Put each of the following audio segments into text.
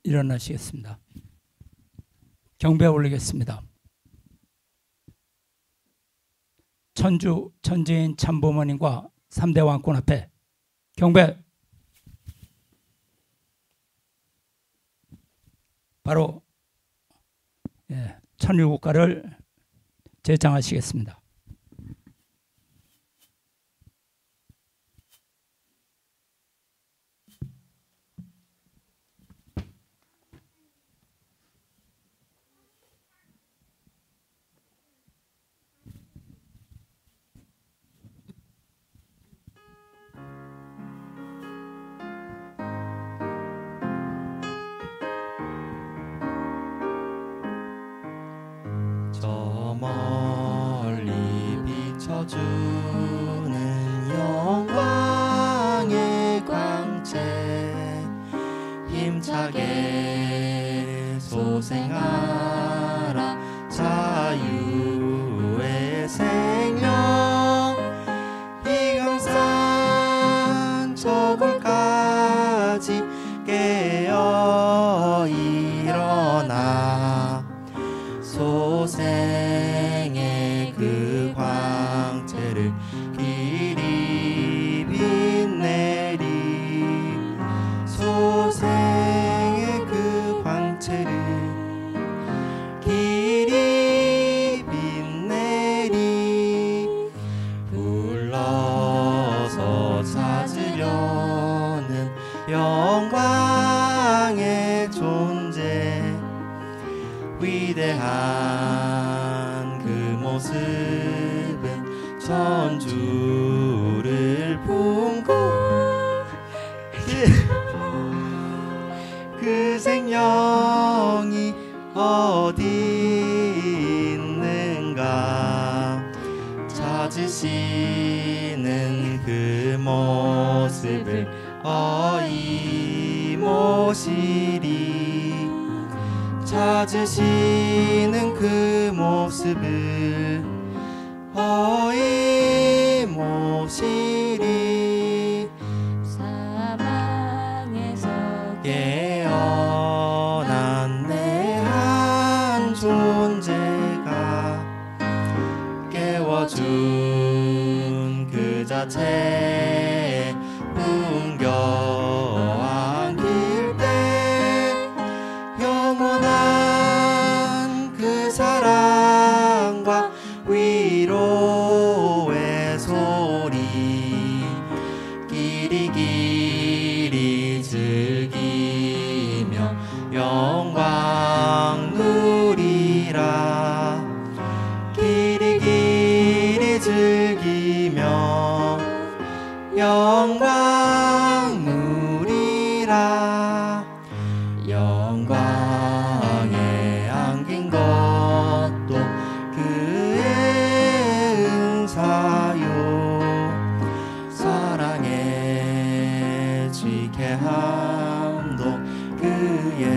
일어나시겠습니다. 경배 올리겠습니다. 천주 천지인 참부모님과 3대 왕권 앞에 경배. 바로 천일국가를 제창하시겠습니다. 저 멀리 비춰주는 영광의 광채 힘차게 소생하라 자유의 생명 이강산 저골까지 깨어 일어나 소생의 그 광채를 길이 빛내리 소생의 그 광채를 길이 빛내리 불러서 찾으려는 영광의 존재 위대한 그 모습은 천주를 품고 그 생명이 어디 있는가 찾으시는 그 모습을 어이모시리 찾으시는 그 모습을 어이모시리 사망에서 깨어난 내 한 존재가 깨워준 그 자체에 풍겨안길 때 영원한 그 사랑과 위로의 소리 길이길이 즐기며 영광 누리라 길이길이 즐기며 영광 누리라 영광에 안긴 것도 그의 은사요 사랑에 지게함도 그의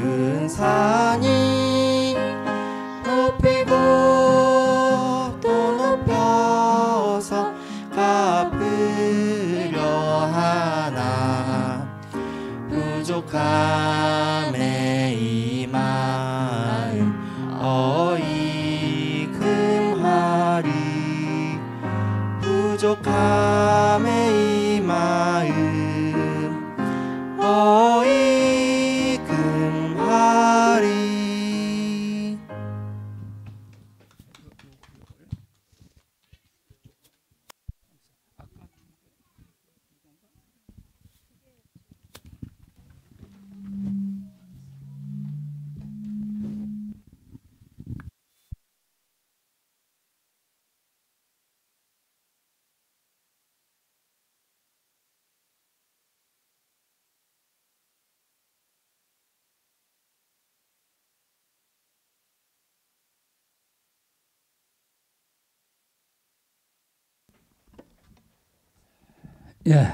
은사니 높이고 또 높여서 갚으려 하나 부족함에 이 마음 어이 금하리 부족함에 이 마음 어이 금하리.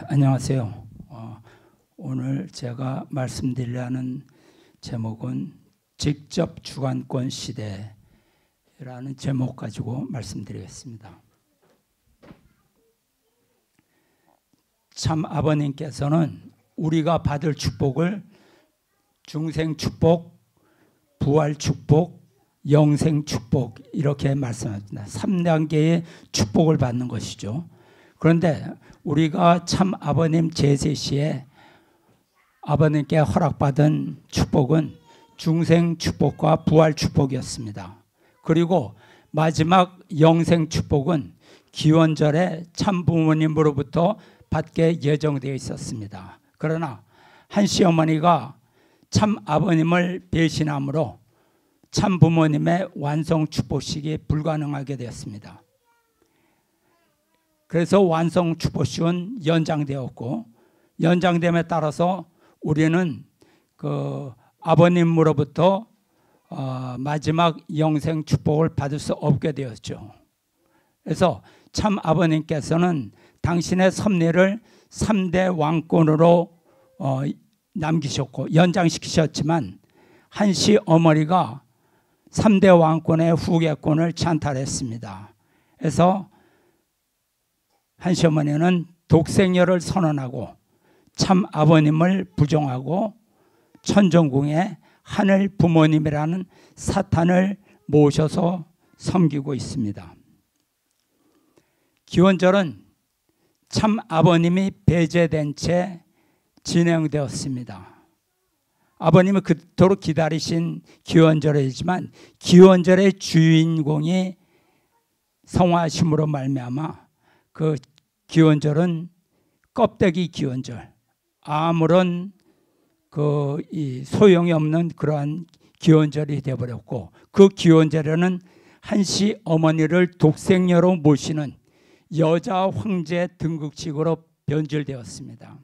안녕하세요. 오늘 제가 말씀드리려는 제목은 직접 주관권 시대라는 제목 가지고 말씀드리겠습니다. 참 아버님께서는 우리가 받을 축복을 중생 축복, 부활 축복, 영생 축복 이렇게 말씀합니다. 3단계의 축복을 받는 것이죠. 그런데 우리가 참 아버님 제세 시에 아버님께 허락받은 축복은 중생 축복과 부활 축복이었습니다. 그리고 마지막 영생 축복은 기원절에 참 부모님으로부터 받게 예정되어 있었습니다. 그러나 한 시어머니가 참 아버님을 배신함으로 참 부모님의 완성 축복식이 불가능하게 되었습니다. 그래서 완성 축복식은 연장되었고, 연장됨에 따라서 우리는 그 아버님으로부터 마지막 영생 축복을 받을 수 없게 되었죠. 그래서 참 아버님께서는 당신의 섭리를 3대 왕권으로 남기셨고 연장시키셨지만 한시 어머니가 3대 왕권의 후계권을 찬탈했습니다. 그래서 한시 어머니는 독생녀를 선언하고 참 아버님을 부정하고 천정궁에 하늘 부모님이라는 사탄을 모셔서 섬기고 있습니다. 기원절은 참 아버님이 배제된 채 진행되었습니다. 아버님은 그토록 기다리신 기원절이지만 기원절의 주인공이 성화심으로 말미암아 그 기원절은 껍데기 기원절, 아무런 소용이 없는 그러한 기원절이 되어버렸고, 그 기원절에는 한시 어머니를 독생녀로 모시는 여자 황제 등극식으로 변질되었습니다.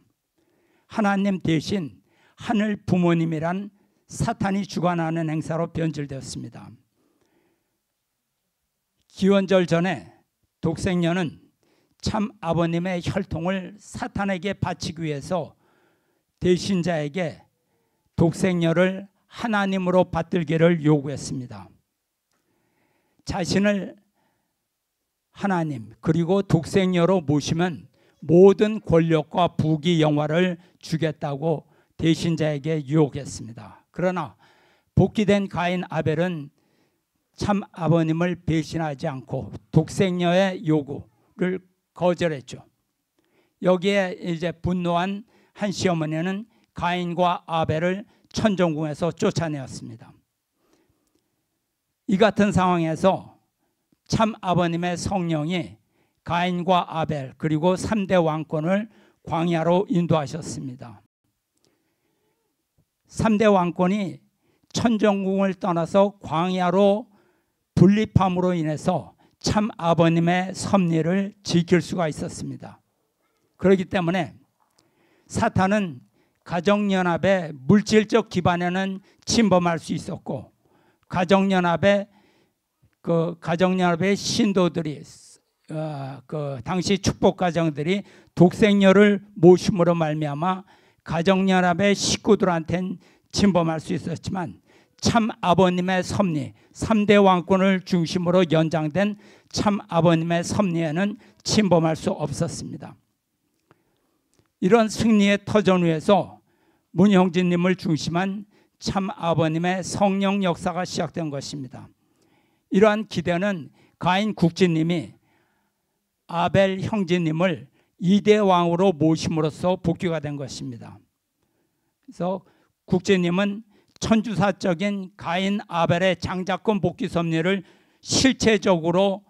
하나님 대신 하늘 부모님이란 사탄이 주관하는 행사로 변질되었습니다. 기원절 전에 독생녀는 참 아버님의 혈통을 사탄에게 바치기 위해서 대신자에게 독생녀를 하나님으로 받들기를 요구했습니다. 자신을 하나님 그리고 독생녀로 모시면 모든 권력과 부귀 영화를 주겠다고 대신자에게 유혹했습니다. 그러나 복귀된 가인 아벨은 참 아버님을 배신하지 않고 독생녀의 요구를 거절했죠. 여기에 이제 분노한 한 시어머니는 가인과 아벨을 천정궁에서 쫓아내었습니다. 이 같은 상황에서 참 아버님의 성령이 가인과 아벨 그리고 3대 왕권을 광야로 인도하셨습니다. 3대 왕권이 천정궁을 떠나서 광야로 분립함으로 인해서 참 아버님의 섭리를 지킬 수가 있었습니다. 그렇기 때문에 사탄은 가정연합의 물질적 기반에는 침범할 수 있었고, 가정연합의 신도들이 당시 축복 가정들이 독생녀를 모심으로 말미암아 가정연합의 식구들한테는 침범할 수 있었지만 참 아버님의 섭리, 3대 왕권을 중심으로 연장된 참 아버님의 섭리에는 침범할 수 없었습니다. 이런 승리의 터전 위에서 문형진님을 중심한 참 아버님의 성령 역사가 시작된 것입니다. 이러한 기대는 가인 국진님이 아벨 형제님을 2대 왕으로 모심으로써 복귀가 된 것입니다. 그래서 국진님은 천주사적인 가인 아벨의 장자권 복귀 섭리를 실체적으로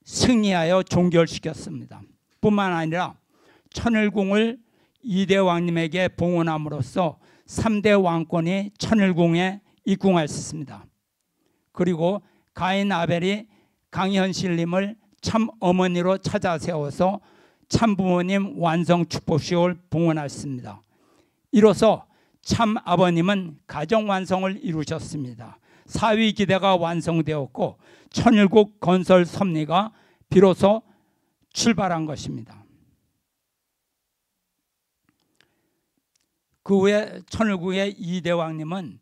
승리하여 종결시켰습니다. 뿐만 아니라 천일궁을 2대 왕님에게 봉헌함으로써 3대 왕권이 천일궁에 입궁하였습니다. 그리고 가인 아벨이 강현실님을 참 어머니로 찾아 세워서 참 부모님 완성 축복식을 봉헌하였습니다. 이로써 참 아버님은 가정 완성을 이루셨습니다. 사위 기대가 완성되었고 천일국 건설 섭리가 비로소 출발한 것입니다. 그 후에 천일국의 2대 왕님은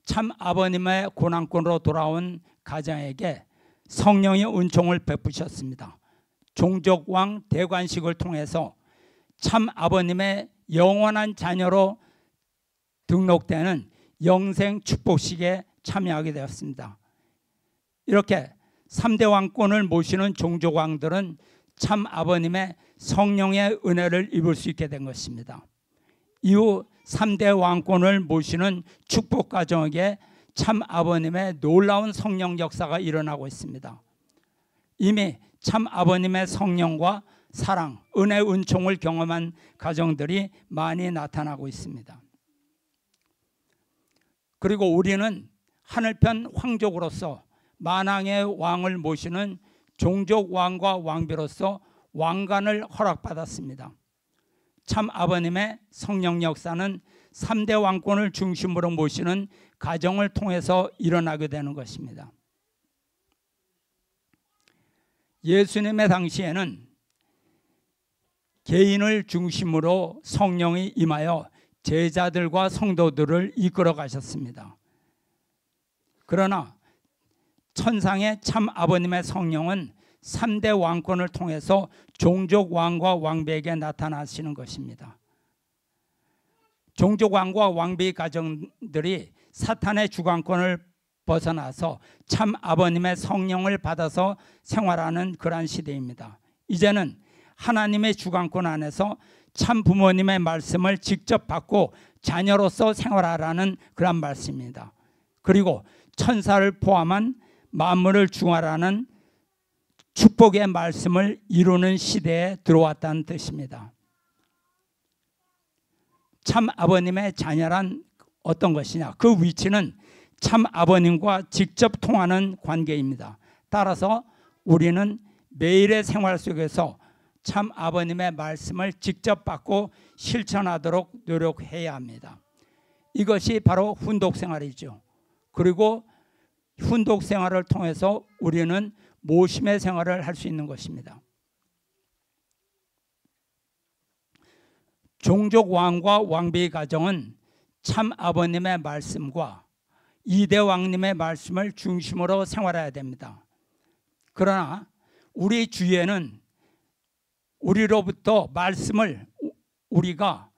참 아버님의 고난권으로 돌아온 가정에게 성령의 은총을 베푸셨습니다. 종족왕 대관식을 통해서 참 아버님의 영원한 자녀로 등록되는 영생 축복식에 참여하게 되었습니다. 이렇게 3대 왕권을 모시는 종족왕들은 참 아버님의 성령의 은혜를 입을 수 있게 된 것입니다. 이후 3대 왕권을 모시는 축복 가정에게 참 아버님의 놀라운 성령 역사가 일어나고 있습니다. 이미 참 아버님의 성령과 사랑, 은혜, 은총을 경험한 가정들이 많이 나타나고 있습니다. 그리고 우리는 하늘편 황족으로서 만왕의 왕을 모시는 종족 왕과 왕비로서 왕관을 허락받았습니다. 참 아버님의 성령 역사는 3대 왕권을 중심으로 모시는 가정을 통해서 일어나게 되는 것입니다. 예수님의 당시에는 개인을 중심으로 성령이 임하여 제자들과 성도들을 이끌어 가셨습니다. 그러나 천상의 참 아버님의 성령은 3대 왕권을 통해서 종족 왕과 왕비에게 나타나시는 것입니다. 종족 왕과 왕비 가정들이 사탄의 주관권을 벗어나서 참 아버님의 성령을 받아서 생활하는 그러한 시대입니다. 이제는 하나님의 주관권 안에서 참 부모님의 말씀을 직접 받고 자녀로서 생활하라는 그런 말씀입니다. 그리고 천사를 포함한 만물을 중화하는 축복의 말씀을 이루는 시대에 들어왔다는 뜻입니다. 참 아버님의 자녀란 어떤 것이냐? 그 위치는 참 아버님과 직접 통하는 관계입니다. 따라서 우리는 매일의 생활 속에서 참 아버님의 말씀을 직접 받고 실천하도록 노력해야 합니다. 이것이 바로 훈독 생활이죠. 그리고 훈독 생활을 통해서 우리는 모심의 생활을 할 수 있는 것입니다. 종족 왕과 왕비 가정은 참 아버님의 말씀과 이대 왕님의 말씀을 중심으로 생활해야 됩니다. 그러나 우리 주위에는 우리로부터 우리가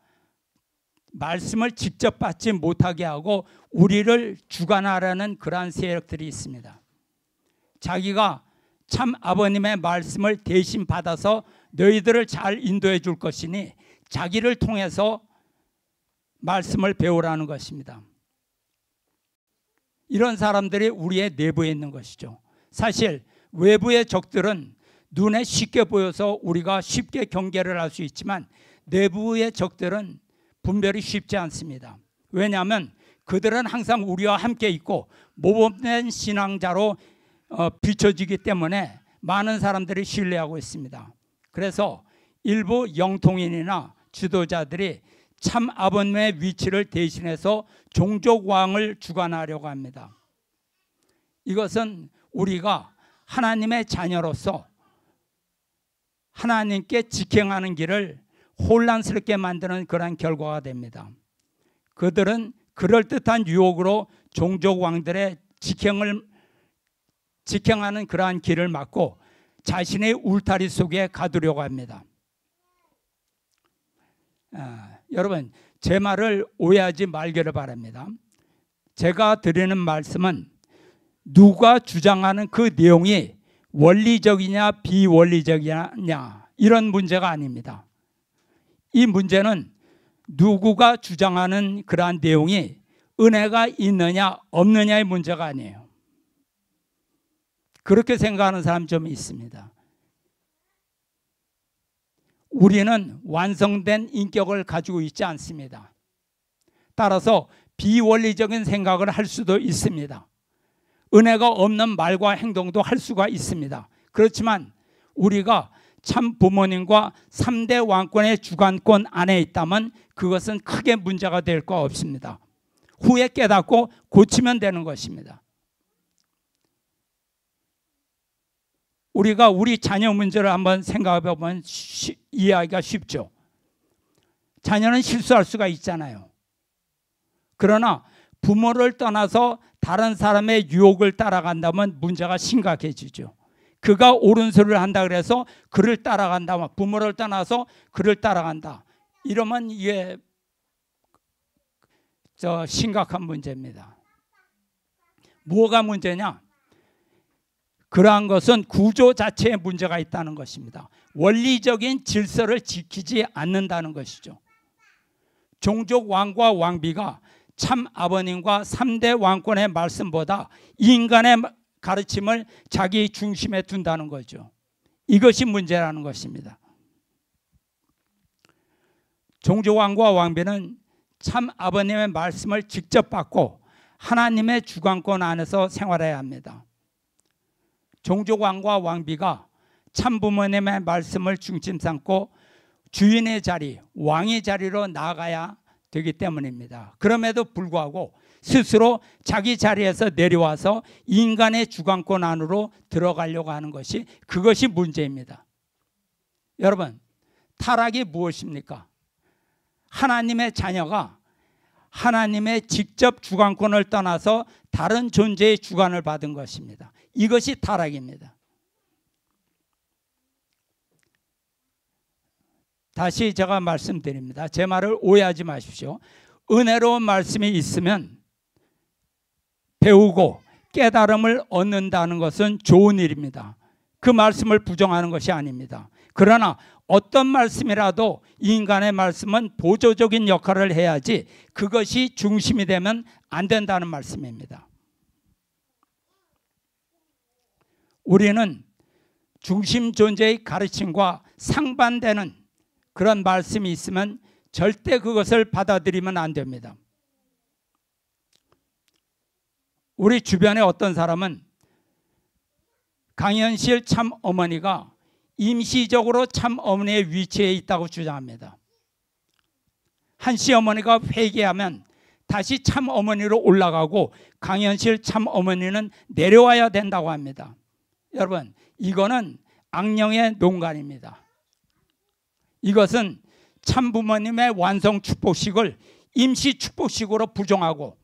말씀을 직접 받지 못하게 하고 우리를 주관하려는 그러한 세력들이 있습니다. 자기가 참 아버님의 말씀을 대신 받아서 너희들을 잘 인도해 줄 것이니 자기를 통해서 말씀을 배우라는 것입니다. 이런 사람들이 우리의 내부에 있는 것이죠. 사실 외부의 적들은 눈에 쉽게 보여서 우리가 쉽게 경계를 할 수 있지만 내부의 적들은 분별이 쉽지 않습니다. 왜냐하면 그들은 항상 우리와 함께 있고 모범된 신앙자로 비춰지기 때문에 많은 사람들이 신뢰하고 있습니다. 그래서 일부 영통인이나 지도자들이 참 아버님의 위치를 대신해서 종족왕을 주관하려고 합니다. 이것은 우리가 하나님의 자녀로서 하나님께 직행하는 길을 혼란스럽게 만드는 그러한 결과가 됩니다. 그들은 그럴듯한 유혹으로 종족왕들의 직행하는 그러한 길을 막고 자신의 울타리 속에 가두려고 합니다. 여러분, 제 말을 오해하지 말기를 바랍니다. 제가 드리는 말씀은 누가 주장하는 그 내용이 원리적이냐 비원리적이냐 이런 문제가 아닙니다. 이 문제는 누구가 주장하는 그러한 내용이 은혜가 있느냐 없느냐의 문제가 아니에요. 그렇게 생각하는 사람 좀 있습니다. 우리는 완성된 인격을 가지고 있지 않습니다. 따라서 비원리적인 생각을 할 수도 있습니다. 은혜가 없는 말과 행동도 할 수가 있습니다. 그렇지만 우리가 참 부모님과 3대 왕권의 주관권 안에 있다면 그것은 크게 문제가 될 거 없습니다. 후에 깨닫고 고치면 되는 것입니다. 우리가 우리 자녀 문제를 한번 생각해 보면 이해하기가 쉽죠. 자녀는 실수할 수가 있잖아요. 그러나 부모를 떠나서 다른 사람의 유혹을 따라간다면 문제가 심각해지죠. 그가 옳은 소리를 한다 그래서 그를 따라간다, 부모를 떠나서 그를 따라간다, 이러면 이게 심각한 문제입니다. 뭐가 문제냐? 그러한 것은 구조 자체에 문제가 있다는 것입니다. 원리적인 질서를 지키지 않는다는 것이죠. 종족 왕과 왕비가 참 아버님과 3대 왕권의 말씀보다 인간의 가르침을 자기 중심에 둔다는 거죠. 이것이 문제라는 것입니다. 종족 왕과 왕비는 참 아버님의 말씀을 직접 받고 하나님의 주관권 안에서 생활해야 합니다. 종족 왕과 왕비가 참 부모님의 말씀을 중심 삼고 주인의 자리, 왕의 자리로 나아가야 되기 때문입니다. 그럼에도 불구하고 스스로 자기 자리에서 내려와서 인간의 주관권 안으로 들어가려고 하는 것이 그것이 문제입니다. 여러분, 타락이 무엇입니까? 하나님의 자녀가 하나님의 직접 주관권을 떠나서 다른 존재의 주관을 받은 것입니다. 이것이 타락입니다. 다시 제가 말씀드립니다. 제 말을 오해하지 마십시오. 은혜로운 말씀이 있으면 배우고 깨달음을 얻는다는 것은 좋은 일입니다. 그 말씀을 부정하는 것이 아닙니다. 그러나 어떤 말씀이라도 인간의 말씀은 보조적인 역할을 해야지 그것이 중심이 되면 안 된다는 말씀입니다. 우리는 중심 존재의 가르침과 상반되는 그런 말씀이 있으면 절대 그것을 받아들이면 안 됩니다. 우리 주변에 어떤 사람은 강현실 참 어머니가 임시적으로 참 어머니의 위치에 있다고 주장합니다. 한 시어머니가 회개하면 다시 참 어머니로 올라가고 강현실 참 어머니는 내려와야 된다고 합니다. 여러분, 이거는 악령의 농간입니다. 이것은 참 부모님의 완성 축복식을 임시 축복식으로 부정하고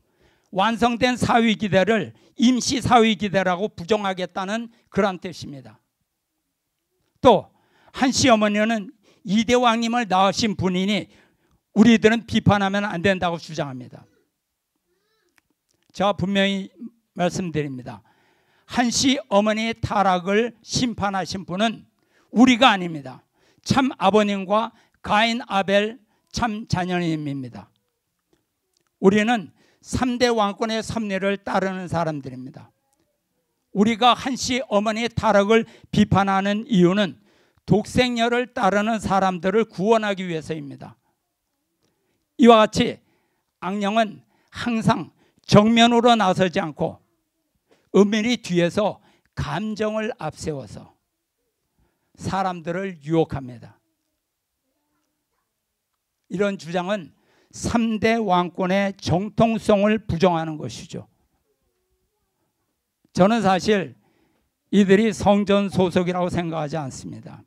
완성된 사위 기대를 임시 사위 기대라고 부정하겠다는 그런 뜻입니다. 또 한 시어머니는 이대왕님을 낳으신 분이니 우리들은 비판하면 안 된다고 주장합니다. 제가 분명히 말씀드립니다. 한 시어머니의 타락을 심판하신 분은 우리가 아닙니다. 참 아버님과 가인 아벨 참 자녀님입니다. 우리는 3대 왕권의 섭리를 따르는 사람들입니다. 우리가 한시 어머니의 타락을 비판하는 이유는 독생녀를 따르는 사람들을 구원하기 위해서입니다. 이와 같이 악령은 항상 정면으로 나서지 않고 은밀히 뒤에서 감정을 앞세워서 사람들을 유혹합니다. 이런 주장은 3대 왕권의 정통성을 부정하는 것이죠. 저는 사실 이들이 성전 소속이라고 생각하지 않습니다.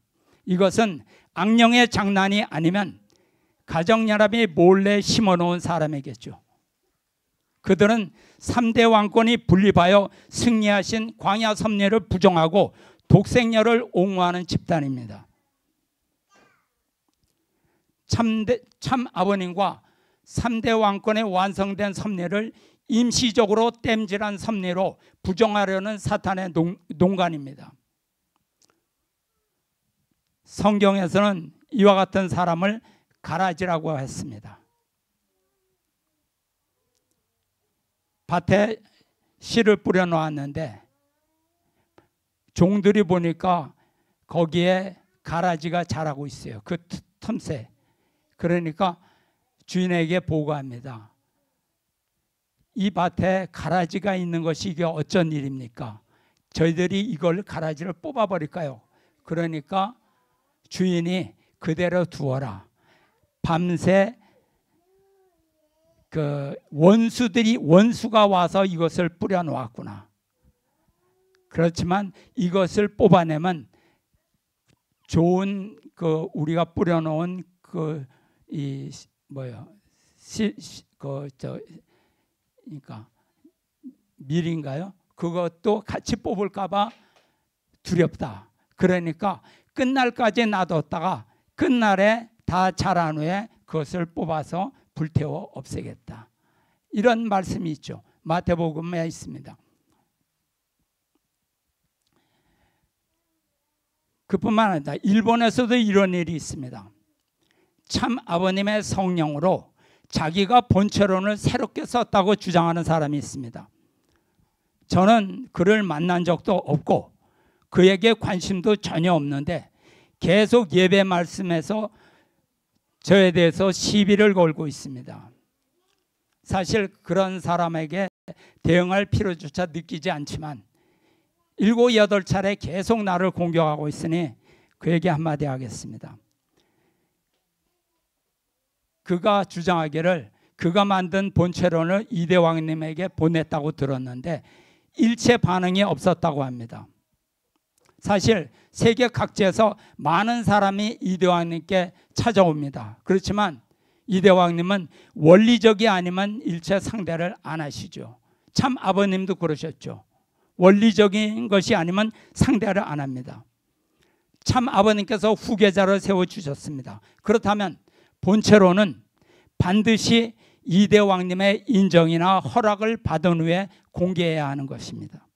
이것은 악령의 장난이 아니면 가정연합이 몰래 심어놓은 사람이겠죠. 그들은 3대 왕권이 분립하여 승리하신 광야 섭리를 부정하고 독생녀를 옹호하는 집단입니다. 참 아버님과 3대 왕권의 완성된 섭리를 임시적으로 땜질한 섭리로 부정하려는 사탄의 농간입니다. 성경에서는 이와 같은 사람을 가라지라고 했습니다. 밭에 씨를 뿌려 놓았는데 종들이 보니까 거기에 가라지가 자라고 있어요. 그 틈새. 그러니까 주인에게 보고합니다. 이 밭에 가라지가 있는 것이 이게 어쩐 일입니까? 저희들이 이걸 가라지를 뽑아버릴까요? 그러니까 주인이 그대로 두어라. 밤새 그 원수가 와서 이것을 뿌려 놓았구나. 그렇지만 이것을 뽑아내면 좋은 그 우리가 뿌려 놓은 그러니까 밀인가요? 그것도 같이 뽑을까봐 두렵다. 그러니까 끝날까지 놔뒀다가 끝날에 다 자란 후에 그것을 뽑아서 불태워 없애겠다. 이런 말씀이 있죠. 마태복음에 있습니다. 그뿐만 아니라 일본에서도 이런 일이 있습니다. 참 아버님의 성령으로 자기가 본체론을 새롭게 썼다고 주장하는 사람이 있습니다. 저는 그를 만난 적도 없고 그에게 관심도 전혀 없는데 계속 예배 말씀에서 저에 대해서 시비를 걸고 있습니다. 사실 그런 사람에게 대응할 필요조차 느끼지 않지만 7, 8차례 계속 나를 공격하고 있으니 그에게 한마디 하겠습니다. 그가 주장하기를 그가 만든 본체론을 이대왕님에게 보냈다고 들었는데 일체 반응이 없었다고 합니다. 사실 세계 각지에서 많은 사람이 이대왕님께 찾아옵니다. 그렇지만 이대왕님은 원리적이 아니면 일체 상대를 안 하시죠. 참 아버님도 그러셨죠. 원리적인 것이 아니면 상대를 안 합니다. 참 아버님께서 후계자를 세워주셨습니다. 그렇다면 본체로는 반드시 이대왕님의 인정이나 허락을 받은 후에 공개해야 하는 것입니다.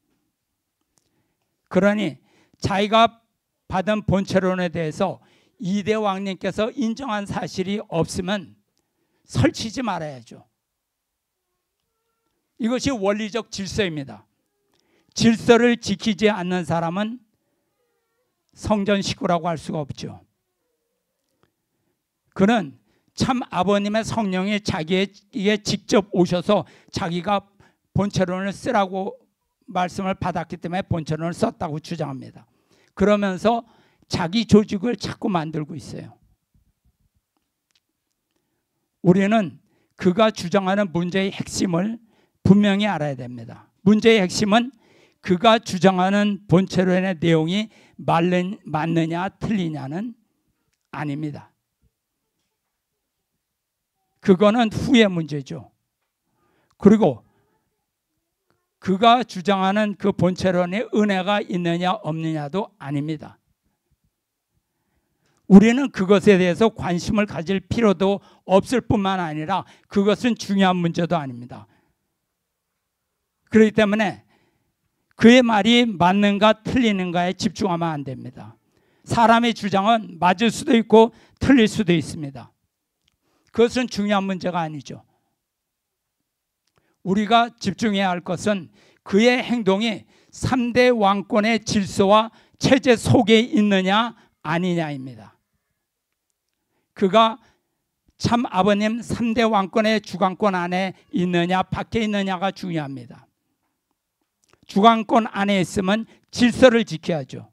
그러니 자기가 받은 본체론에 대해서 이대왕님께서 인정한 사실이 없으면 설치지 말아야죠. 이것이 원리적 질서입니다. 질서를 지키지 않는 사람은 성전 식구라고 할 수가 없죠. 그는 참 아버님의 성령이 자기에게 직접 오셔서 자기가 본체론을 쓰라고 말씀을 받았기 때문에 본체론을 썼다고 주장합니다. 그러면서 자기 조직을 자꾸 만들고 있어요. 우리는 그가 주장하는 문제의 핵심을 분명히 알아야 됩니다. 문제의 핵심은 그가 주장하는 본체론의 내용이 맞느냐 틀리냐는 아닙니다. 그거는 후의 문제죠. 그리고 그가 주장하는 그 본체론에 은혜가 있느냐 없느냐도 아닙니다. 우리는 그것에 대해서 관심을 가질 필요도 없을 뿐만 아니라 그것은 중요한 문제도 아닙니다. 그렇기 때문에 그의 말이 맞는가 틀리는가에 집중하면 안 됩니다. 사람의 주장은 맞을 수도 있고 틀릴 수도 있습니다. 그것은 중요한 문제가 아니죠. 우리가 집중해야 할 것은 그의 행동이 3대 왕권의 질서와 체제 속에 있느냐 아니냐입니다. 그가 참 아버님 3대 왕권의 주관권 안에 있느냐 밖에 있느냐가 중요합니다. 주관권 안에 있으면 질서를 지켜야죠.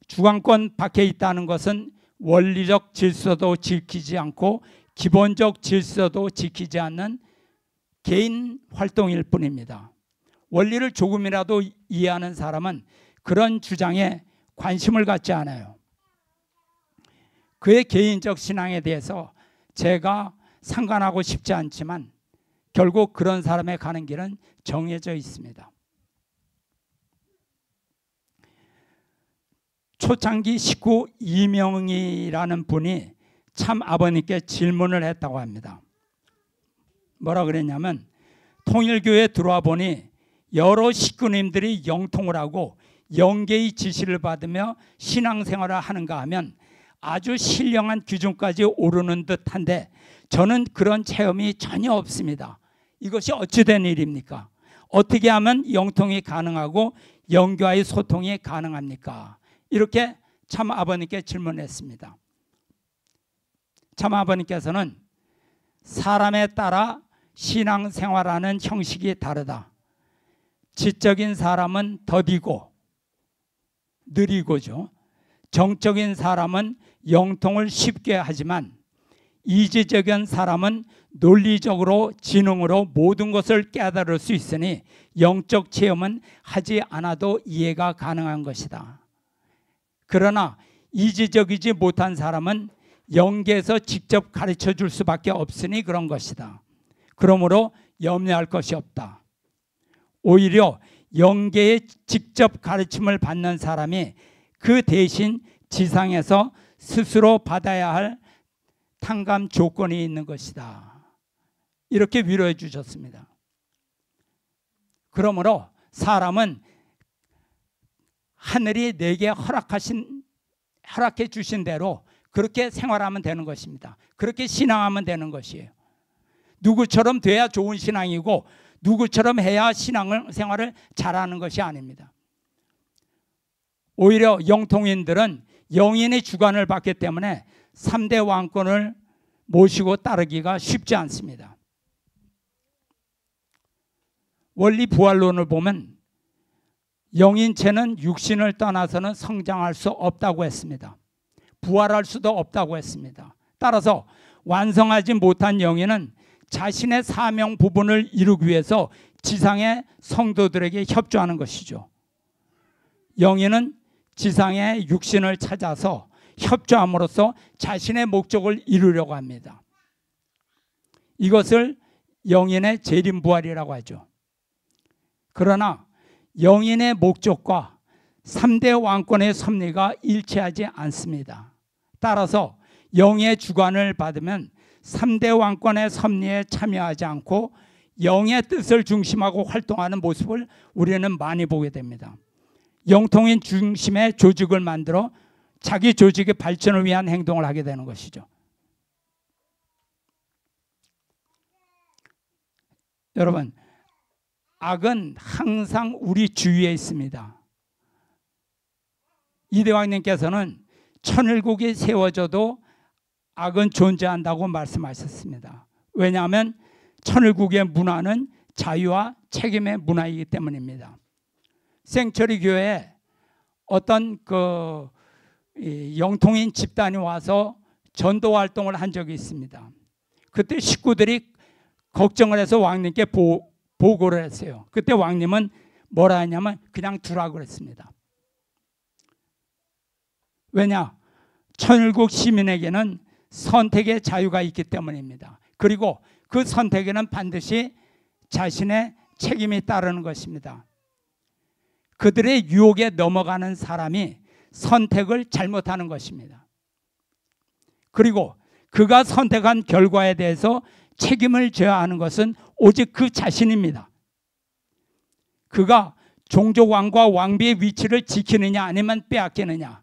주관권 밖에 있다는 것은 원리적 질서도 지키지 않고 기본적 질서도 지키지 않는 개인 활동일 뿐입니다. 원리를 조금이라도 이해하는 사람은 그런 주장에 관심을 갖지 않아요. 그의 개인적 신앙에 대해서 제가 상관하고 싶지 않지만 결국 그런 사람의 가는 길은 정해져 있습니다. 초창기 식구 이명이라는 분이 참 아버님께 질문을 했다고 합니다. 뭐라 그랬냐면 통일교회에 들어와 보니 여러 식구님들이 영통을 하고 영계의 지시를 받으며 신앙생활을 하는가 하면 아주 신령한 기준까지 오르는 듯한데 저는 그런 체험이 전혀 없습니다. 이것이 어찌된 일입니까? 어떻게 하면 영통이 가능하고 영교와의 소통이 가능합니까? 이렇게 참 아버님께 질문했습니다. 참 아버님께서는 사람에 따라 신앙생활하는 형식이 다르다. 지적인 사람은 더디고 느리고죠. 정적인 사람은 영통을 쉽게 하지만 이지적인 사람은 논리적으로 지능으로 모든 것을 깨달을 수 있으니 영적 체험은 하지 않아도 이해가 가능한 것이다. 그러나 이지적이지 못한 사람은 영계에서 직접 가르쳐 줄 수밖에 없으니 그런 것이다. 그러므로 염려할 것이 없다. 오히려 영계의 직접 가르침을 받는 사람이 그 대신 지상에서 스스로 받아야 할 탕감 조건이 있는 것이다. 이렇게 위로해 주셨습니다. 그러므로 사람은 하늘이 내게 허락해 주신 대로 그렇게 생활하면 되는 것입니다. 그렇게 신앙하면 되는 것이에요. 누구처럼 돼야 좋은 신앙이고 누구처럼 해야 신앙생활을 잘하는 것이 아닙니다. 오히려 영통인들은 영인의 주관을 받기 때문에 3대 왕권을 모시고 따르기가 쉽지 않습니다. 원리 부활론을 보면 영인체는 육신을 떠나서는 성장할 수 없다고 했습니다. 부활할 수도 없다고 했습니다. 따라서 완성하지 못한 영인은 자신의 사명 부분을 이루기 위해서 지상의 성도들에게 협조하는 것이죠. 영인은 지상의 육신을 찾아서 협조함으로써 자신의 목적을 이루려고 합니다. 이것을 영인의 재림부활이라고 하죠. 그러나 영인의 목적과 3대 왕권의 섭리가 일치하지 않습니다. 따라서 영의 주관을 받으면 3대 왕권의 섭리에 참여하지 않고 영의 뜻을 중심하고 활동하는 모습을 우리는 많이 보게 됩니다. 영통인 중심의 조직을 만들어 자기 조직의 발전을 위한 행동을 하게 되는 것이죠. 여러분, 악은 항상 우리 주위에 있습니다. 이대왕님께서는 천일국이 세워져도 악은 존재한다고 말씀하셨습니다. 왜냐하면 천일국의 문화는 자유와 책임의 문화이기 때문입니다. 생처리 교회에 어떤 영통인 집단이 와서 전도 활동을 한 적이 있습니다. 그때 식구들이 걱정을 해서 왕님께 보고를 했어요. 그때 왕님은 뭐라 했냐면 그냥 두라고 그랬습니다. 왜냐? 천일국 시민에게는 선택의 자유가 있기 때문입니다. 그리고 그 선택에는 반드시 자신의 책임이 따르는 것입니다. 그들의 유혹에 넘어가는 사람이 선택을 잘못하는 것입니다. 그리고 그가 선택한 결과에 대해서 책임을 져야 하는 것은 오직 그 자신입니다. 그가 종족왕과 왕비의 위치를 지키느냐 아니면 빼앗기느냐,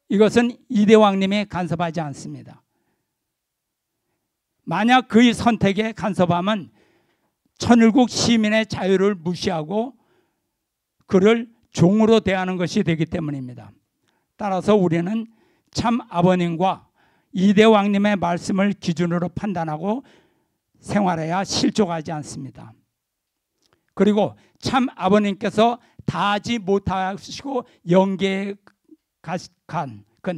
이것은 이대왕님이 간섭하지 않습니다. 만약 그의 선택에 간섭하면 천일국 시민의 자유를 무시하고 그를 종으로 대하는 것이 되기 때문입니다. 따라서 우리는 참 아버님과 이대왕님의 말씀을 기준으로 판단하고 생활해야 실족하지 않습니다. 그리고 참 아버님께서 다 하지 못하시고 영계에 간 그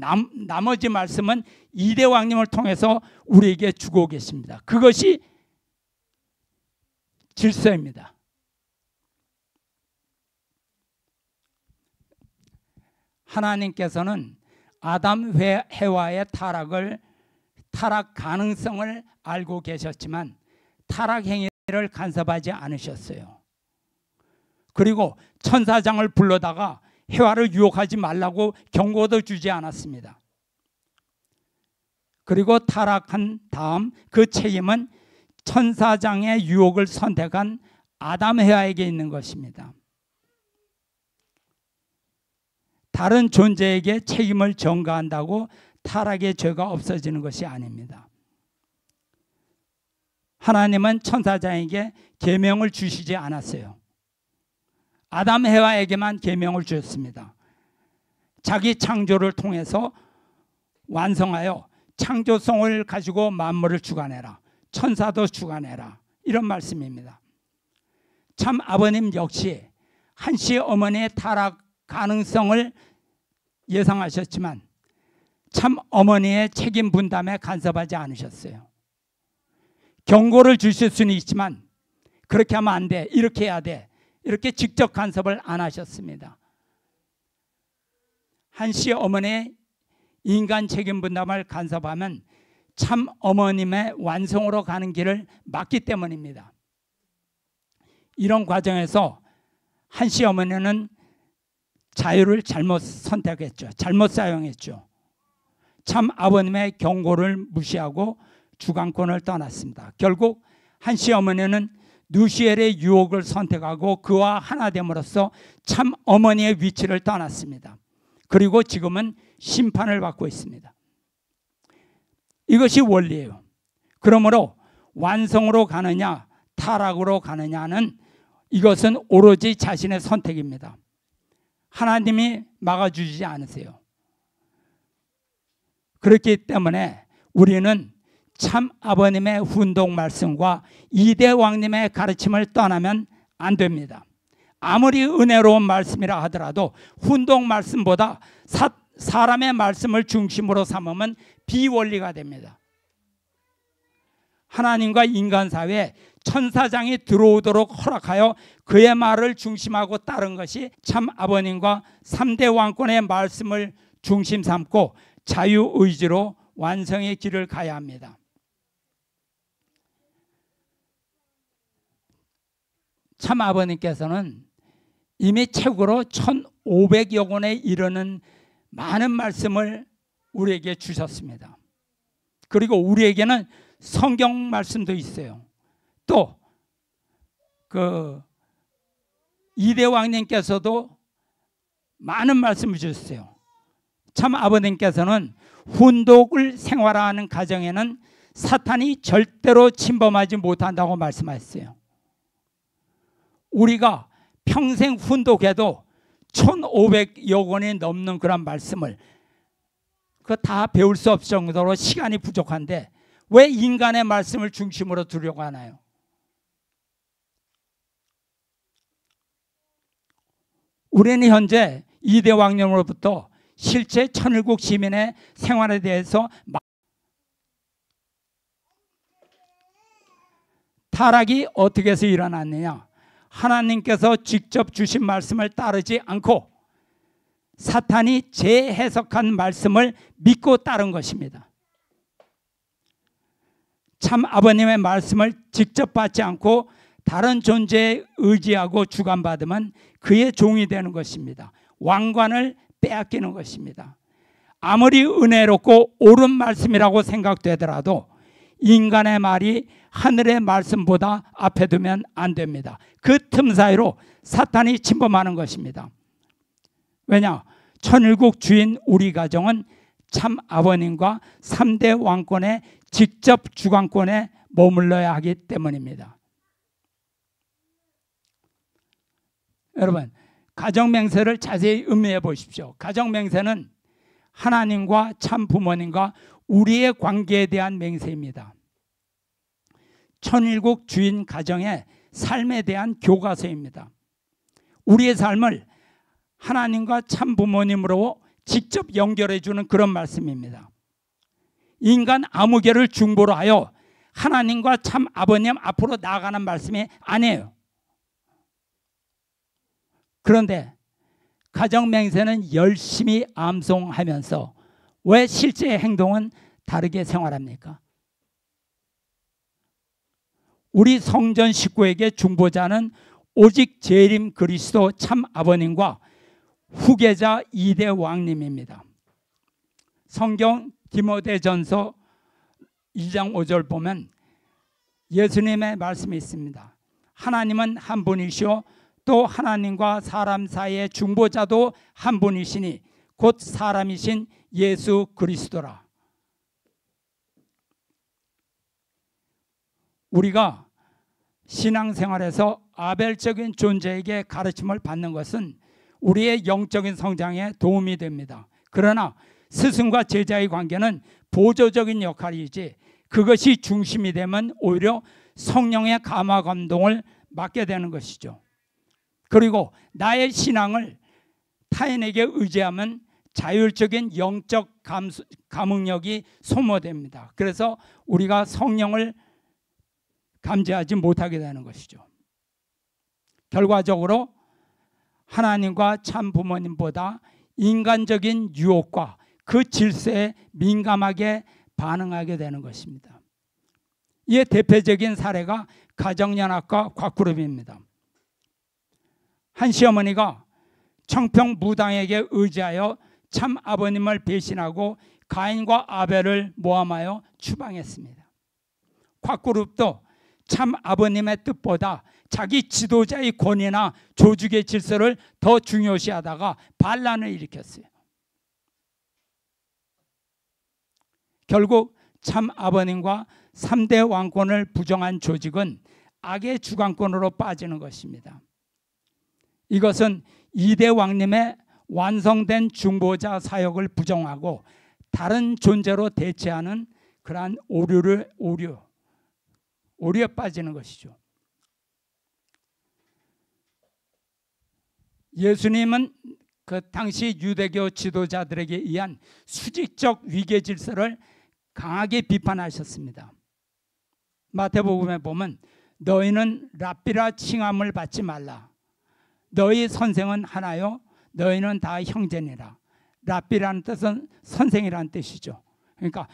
나머지 말씀은 이대왕님을 통해서 우리에게 주고 계십니다. 그것이 질서입니다. 하나님께서는 아담 해와의 타락 가능성을 알고 계셨지만 타락 행위를 간섭하지 않으셨어요. 그리고 천사장을 불러다가 해와를 유혹하지 말라고 경고도 주지 않았습니다. 그리고 타락한 다음 그 책임은 천사장의 유혹을 선택한 아담 해와에게 있는 것입니다. 다른 존재에게 책임을 전가한다고 타락의 죄가 없어지는 것이 아닙니다. 하나님은 천사장에게 계명을 주시지 않았어요. 아담 해와에게만 계명을 주셨습니다. 자기 창조를 통해서 완성하여 창조성을 가지고 만물을 주관해라, 천사도 주관해라, 이런 말씀입니다. 참 아버님 역시 한시 어머니의 타락 가능성을 예상하셨지만 참 어머니의 책임 분담에 간섭하지 않으셨어요. 경고를 주실 수는 있지만 그렇게 하면 안 돼, 이렇게 해야 돼, 이렇게 직접 간섭을 안 하셨습니다. 한시 어머니의 인간 책임 분담을 간섭하면 참 어머님의 완성으로 가는 길을 막기 때문입니다. 이런 과정에서 한시 어머니는 자유를 잘못 선택했죠. 잘못 사용했죠. 참 아버님의 경고를 무시하고 주관권을 떠났습니다. 결국 한 시어머니는 누시엘의 유혹을 선택하고 그와 하나 됨으로써 참 어머니의 위치를 떠났습니다. 그리고 지금은 심판을 받고 있습니다. 이것이 원리예요. 그러므로 완성으로 가느냐 타락으로 가느냐는 이것은 오로지 자신의 선택입니다. 하나님이 막아주지 않으세요. 그렇기 때문에 우리는 참 아버님의 훈독 말씀과 이대 왕님의 가르침을 떠나면 안 됩니다. 아무리 은혜로운 말씀이라 하더라도 훈독 말씀보다 사람의 말씀을 중심으로 삼으면 비원리가 됩니다. 하나님과 인간 사회에 천사장이 들어오도록 허락하여 그의 말을 중심하고 따른 것이 참 아버님과 3대 왕권의 말씀을 중심 삼고 자유의지로 완성의 길을 가야 합니다. 참 아버님께서는 이미 책으로 1500여 권에 이르는 많은 말씀을 우리에게 주셨습니다. 그리고 우리에게는 성경 말씀도 있어요. 또 그 이대 왕님께서도 많은 말씀을 주셨어요. 참 아버님께서는 훈독을 생활하는 가정에는 사탄이 절대로 침범하지 못한다고 말씀하셨어요. 우리가 평생 훈독해도 1500여 권이 넘는 그런 말씀을 그거 다 배울 수 없을 정도로 시간이 부족한데 왜 인간의 말씀을 중심으로 두려고 하나요? 우리는 현재 이대 왕님으로부터 실제 천일국 시민의 생활에 대해서 타락이 어떻게 해서 일어났느냐? 하나님께서 직접 주신 말씀을 따르지 않고 사탄이 재해석한 말씀을 믿고 따른 것입니다. 참 아버님의 말씀을 직접 받지 않고 다른 존재에 의지하고 주관받으면 그의 종이 되는 것입니다. 왕관을 빼앗기는 것입니다. 아무리 은혜롭고 옳은 말씀이라고 생각되더라도 인간의 말이 하늘의 말씀보다 앞에 두면 안 됩니다. 그 틈 사이로 사탄이 침범하는 것입니다. 왜냐? 천일국 주인 우리 가정은 참 아버님과 3대 왕권의 직접 주관권에 머물러야 하기 때문입니다. 여러분, 가정맹세를 자세히 음미해 보십시오. 가정맹세는 하나님과 참 부모님과 우리의 관계에 대한 맹세입니다. 천일국 주인 가정의 삶에 대한 교과서입니다. 우리의 삶을 하나님과 참 부모님으로 직접 연결해 주는 그런 말씀입니다. 인간 아무개를 중보로 하여 하나님과 참 아버님 앞으로 나아가는 말씀이 아니에요. 그런데 가정맹세는 열심히 암송하면서 왜 실제 행동은 다르게 생활합니까? 우리 성전 식구에게 중보자는 오직 재림 그리스도 참 아버님과 후계자 2대 왕님입니다. 성경 디모데전서 2장 5절 보면 예수님의 말씀이 있습니다. 하나님은 한 분이시오 또 하나님과 사람 사이의 중보자도 한 분이시니 곧 사람이신 예수 그리스도라. 우리가 신앙생활에서 아벨적인 존재에게 가르침을 받는 것은 우리의 영적인 성장에 도움이 됩니다. 그러나 스승과 제자의 관계는 보조적인 역할이지 그것이 중심이 되면 오히려 성령의 감화 감동을 맡게 되는 것이죠. 그리고 나의 신앙을 타인에게 의지하면 자율적인 영적 감흥력이 소모됩니다. 그래서 우리가 성령을 감지하지 못하게 되는 것이죠. 결과적으로 하나님과 참 부모님보다 인간적인 유혹과 그 질서에 민감하게 반응하게 되는 것입니다. 이에 대표적인 사례가 가정연합과 곽그룹입니다. 한 시어머니가 청평 무당에게 의지하여 참 아버님을 배신하고 가인과 아벨을 모함하여 추방했습니다. 곽그룹도 참 아버님의 뜻보다 자기 지도자의 권위나 조직의 질서를 더 중요시하다가 반란을 일으켰어요. 결국 참 아버님과 3대 왕권을 부정한 조직은 악의 주관권으로 빠지는 것입니다. 이것은 2대 왕님의 완성된 중보자 사역을 부정하고 다른 존재로 대체하는 그러한 오류에 빠지는 것이죠. 예수님은 그 당시 유대교 지도자들에게 의한 수직적 위계 질서를 강하게 비판하셨습니다. 마태복음에 보면 너희는 랍비라 칭함을 받지 말라. 너희 선생은 하나요 너희는 다 형제니라. 랍비라는 뜻은 선생이라는 뜻이죠. 그러니까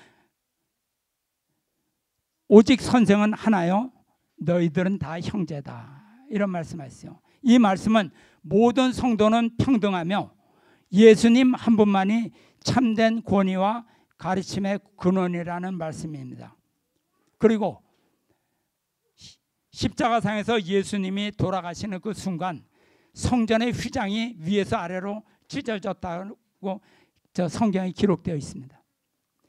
오직 선생은 하나요 너희들은 다 형제다. 이런 말씀하셨어요. 이 말씀은 모든 성도는 평등하며 예수님 한 분만이 참된 권위와 가르침의 근원이라는 말씀입니다. 그리고 십자가상에서 예수님이 돌아가시는 그 순간 성전의 휘장이 위에서 아래로 찢어졌다고 성경에 기록되어 있습니다.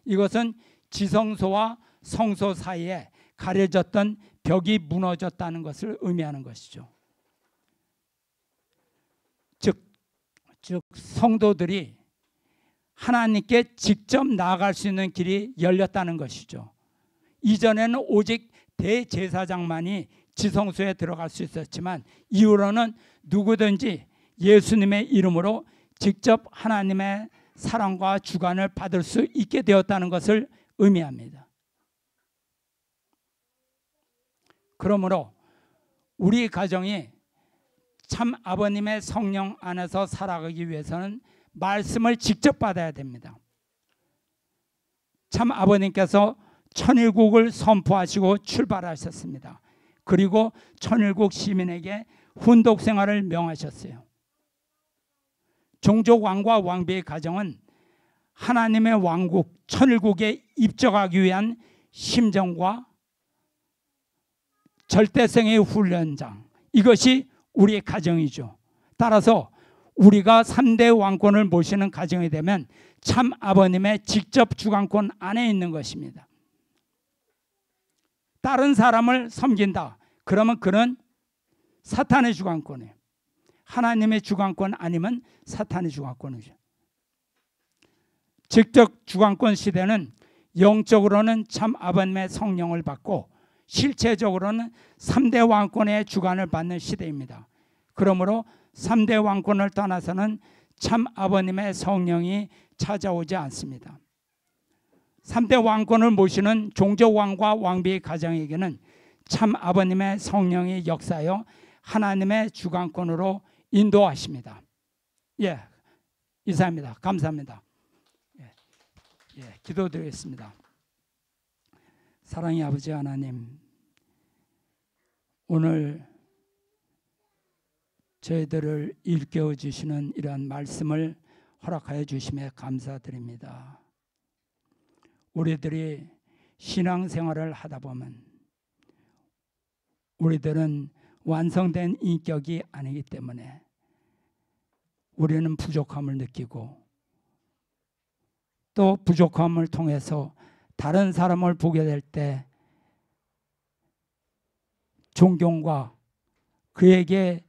이것은 지성소와 성소 사이에 가려졌던 벽이 무너졌다는 것을 의미하는 것이죠. 즉 성도들이 하나님께 직접 나아갈 수 있는 길이 열렸다는 것이죠. 이전에는 오직 대제사장만이 지성소에 들어갈 수 있었지만 이후로는 누구든지 예수님의 이름으로 직접 하나님의 사랑과 주관을 받을 수 있게 되었다는 것을 의미합니다. 그러므로 우리 가정이 참 아버님의 성령 안에서 살아가기 위해서는 말씀을 직접 받아야 됩니다. 참 아버님께서 천일국을 선포하시고 출발하셨습니다. 그리고 천일국 시민에게 훈독 생활을 명하셨어요. 종족 왕과 왕비의 가정은 하나님의 왕국 천일국에 입적하기 위한 심정과 절대성의 훈련장, 이것이 우리의 가정이죠. 따라서 우리가 3대 왕권을 모시는 가정이 되면 참 아버님의 직접 주관권 안에 있는 것입니다. 다른 사람을 섬긴다. 그러면 그는 사탄의 주관권이에요. 하나님의 주관권 아니면 사탄의 주관권이죠. 직접 주관권 시대는 영적으로는 참 아버님의 성령을 받고 실체적으로는 3대 왕권의 주관을 받는 시대입니다. 그러므로 3대 왕권을 떠나서는 참 아버님의 성령이 찾아오지 않습니다. 3대 왕권을 모시는 종족왕과 왕비의 가정에게는 참 아버님의 성령이 역사하여 하나님의 주관권으로 인도하십니다. 예, 이상입니다. 감사합니다. 기도드리겠습니다. 사랑의 아버지 하나님, 오늘 저희들을 일깨워 주시는 이러한 말씀을 허락하여 주심에 감사드립니다. 우리들이 신앙생활을 하다 보면 우리들은 완성된 인격이 아니기 때문에 우리는 부족함을 느끼고 또 부족함을 통해서 다른 사람을 보게 될 때 존경과 그에게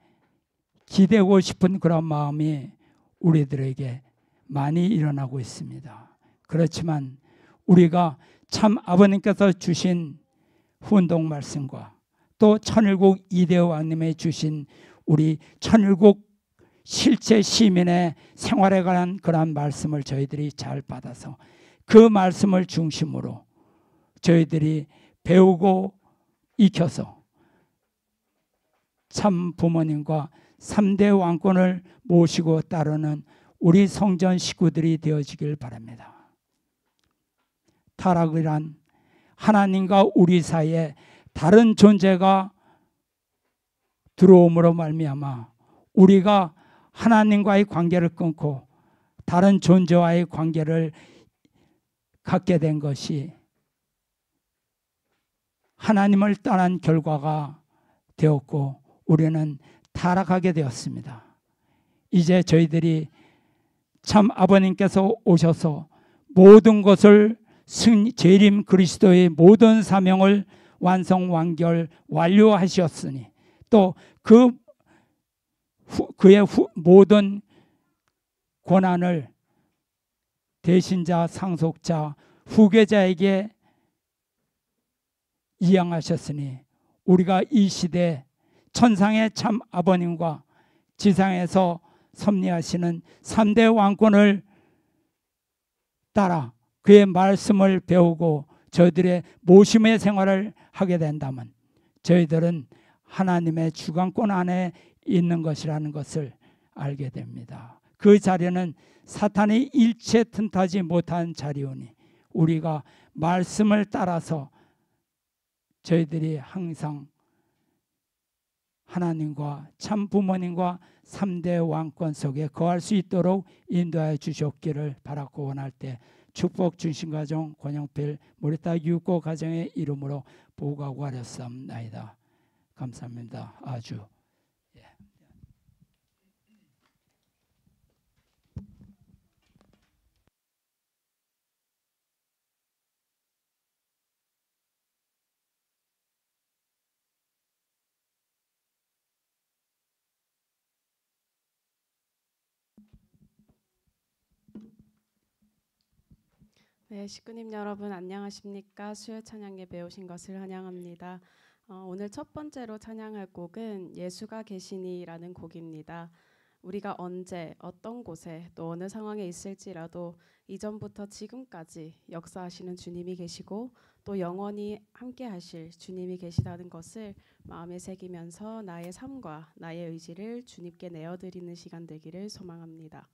기대고 싶은 그런 마음이 우리들에게 많이 일어나고 있습니다. 그렇지만 우리가 참 아버님께서 주신 훈독 말씀과 또 천일국 이대 왕님의 주신 우리 천일국 실제 시민의 생활에 관한 그러한 말씀을 저희들이 잘 받아서 그 말씀을 중심으로 저희들이 배우고 익혀서 참 부모님과 3대 왕권을 모시고 따르는 우리 성전 식구들이 되어지길 바랍니다. 타락이란 하나님과 우리 사이에 다른 존재가 들어옴으로 말미암아 우리가 하나님과의 관계를 끊고 다른 존재와의 관계를 갖게 된 것이 하나님을 떠난 결과가 되었고 우리는 타락하게 되었습니다. 이제 저희들이 참 아버님께서 오셔서 모든 것을 재림 그리스도의 모든 사명을 완성 완결 완료하셨으니 또 그의 모든 권한을 대신자, 상속자, 후계자에게 이양하셨으니 우리가 이 시대 천상의 참 아버님과 지상에서 섭리하시는 3대 왕권을 따라 그의 말씀을 배우고 저희들의 모심의 생활을 하게 된다면 저희들은 하나님의 주관권 안에 있는 것이라는 것을 알게 됩니다. 그 자리는 사탄이 일체 틈타지 못한 자리오니 우리가 말씀을 따라서 저희들이 항상 하나님과 참 부모님과 3대 왕권 속에 거할 수 있도록 인도하여 주셨기를 바라고 원할 때 축복 중심가정 권영필 모리타 유고 가정의 이름으로 보고하고 하렸사옵나이다. 감사합니다. 아주 네, 식구님 여러분 안녕하십니까? 수요 찬양 예배 오신 것을 환영합니다. 오늘 첫 번째로 찬양할 곡은 예수가 계시니라는 곡입니다. 우리가 언제 어떤 곳에 또 어느 상황에 있을지라도 이전부터 지금까지 역사하시는 주님이 계시고 또 영원히 함께 하실 주님이 계시다는 것을 마음에 새기면서 나의 삶과 나의 의지를 주님께 내어드리는 시간 되기를 소망합니다.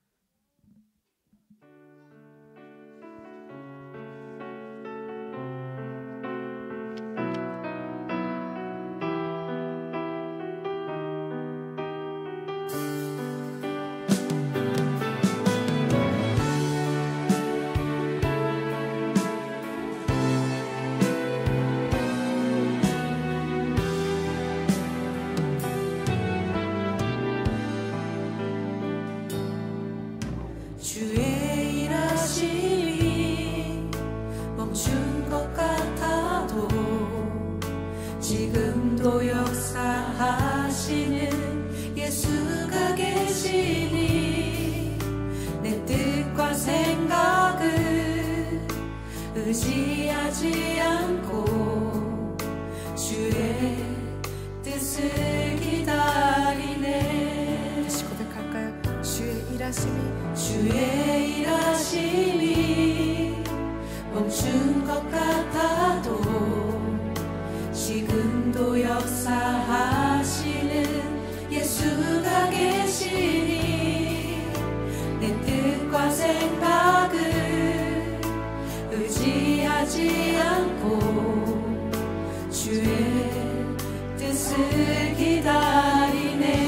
주의 일하심이 멈춘 것 같아도 지금도 역사하시는 예수가 계시니 내 뜻과 생각을 의지하지 않고 주의 뜻을 기다리네. 다시 고백할까요? 주의 일하심이 멈춘 것 같아도 지금도 역사하시는 예수가 계시니 내 뜻과 생각을 의지하지 않고 주의 뜻을 기다리네.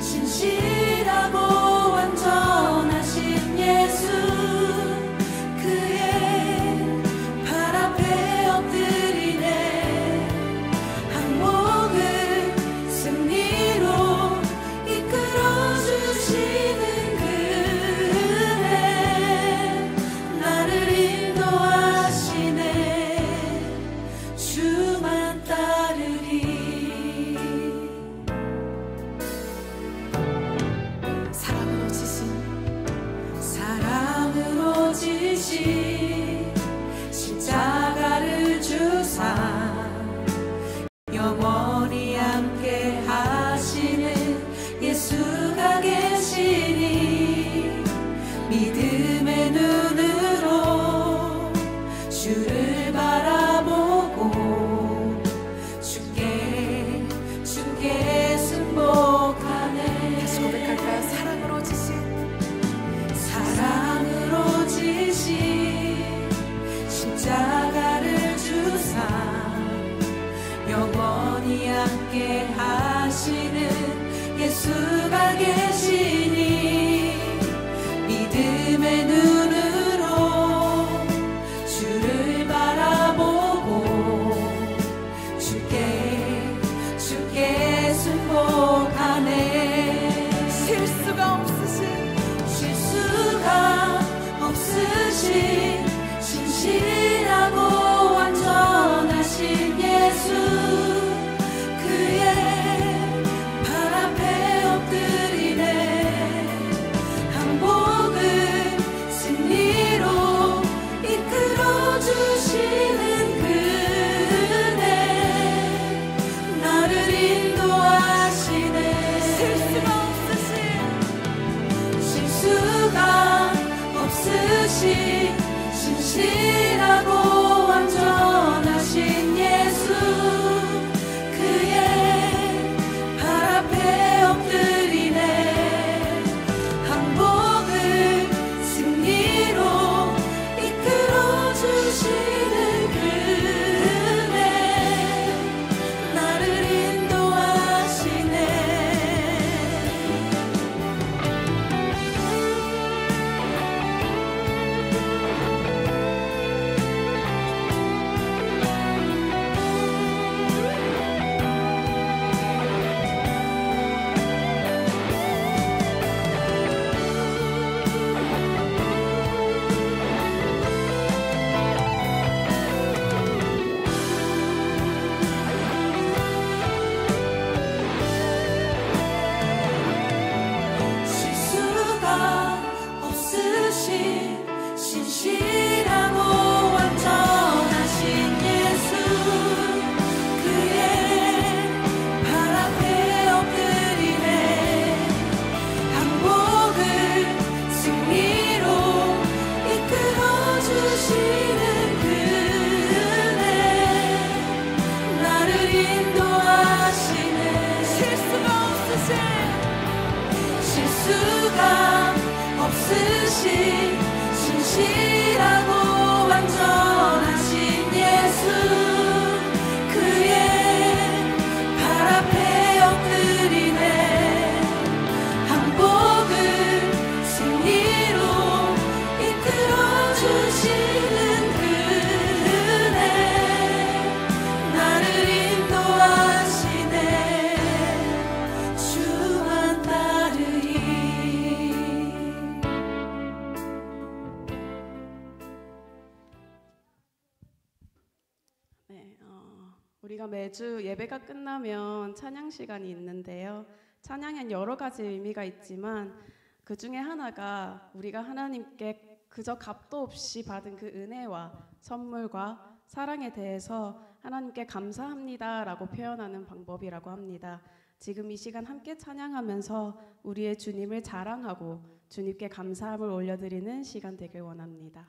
신실하고 완전하신 예수 그의 발 앞에 엎드리네. 항목을 승리로 이끌어 주시는 그 은혜 나를 인도하시네. 주만 따르리. 십자가를 주사 영원히 함께 하시는 예수가 계시니 믿음의 눈으로 주를 바라보고 주께 승복하네. 다시 고백할까요? 사랑으로 지신 십자가를 주사 영원히 함께 하시는 예수가 계시니 믿음의 눈으로 주를 바라보고 주께 순복하네. 실수가 없으신 신실하고 완전하신 예수, 그의 발 앞에 엎드리네. 항복을 승리로 이끌어 주시는 그네, 나를 인도하시네. 실수가 없으신 신실하고 완전하신 예수, 그의 발 앞에 엎드리네. 항복을 승리로 이끌어 주시는 그네, 나를 인도하시네. 실수가 없으신 신실하고 완전하신 예수, 그의 발 앞에 엎드리네. 항복을 승리로 이끌어 주시는 그네, 나를 인도하시네. 실수가 없으신 신실하고 완전하신 예수, 그의 발 앞에 엎드리네. 항복을 승리로 이끌어 주시는 그네, 나를 인도하시네. 주만 따르리. 네, 우리가 매주 예배가 끝나면 찬양 시간이 있는데요. 찬양엔 여러 가지 의미가 있지만 그 중에 하나가 우리가 하나님께 그저 값도 없이 받은 그 은혜와 선물과 사랑에 대해서 하나님께 감사합니다라고 표현하는 방법이라고 합니다. 지금 이 시간 함께 찬양하면서 우리의 주님을 자랑하고 주님께 감사함을 올려드리는 시간 되길 원합니다.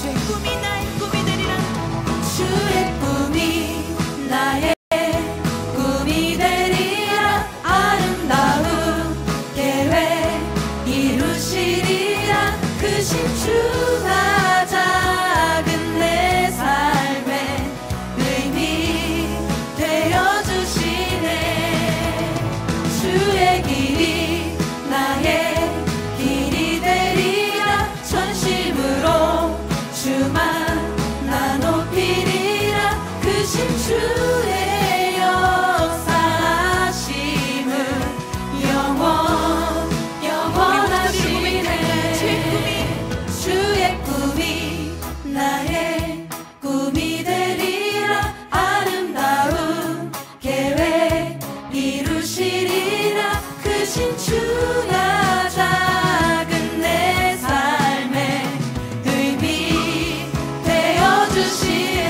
주의 꿈이 나의 꿈이 되리라. 주의 꿈이 나의 꿈이 되리라. 아름다운 계획 이루시리라. 크신 주가 작은 내 삶의 의미 되어주시네. 주의 길이 나의 길이 되리라. 전심으로 주만 나 높이리라. 크신 주의 역사하심은 영원하시네. 주의 꿈이 나의 꿈이 되리라. 아름다운 계획 이루시리라. 크신 주가 작은 내 삶의 의미 되어주시네.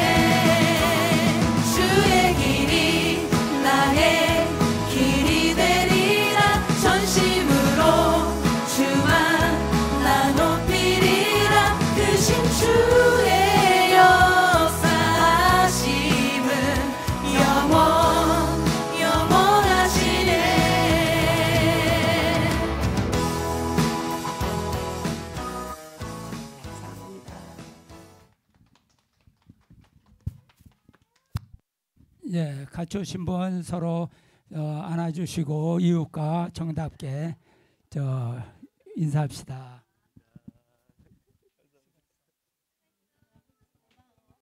주의 길이 나의 길이 되리라. 전심으로 주만 나 높이리라. 크신 주의 역사하심은 영원하시네. 예, 같이 오신 분 서로 안아주시고 이웃과 정답게 인사합시다.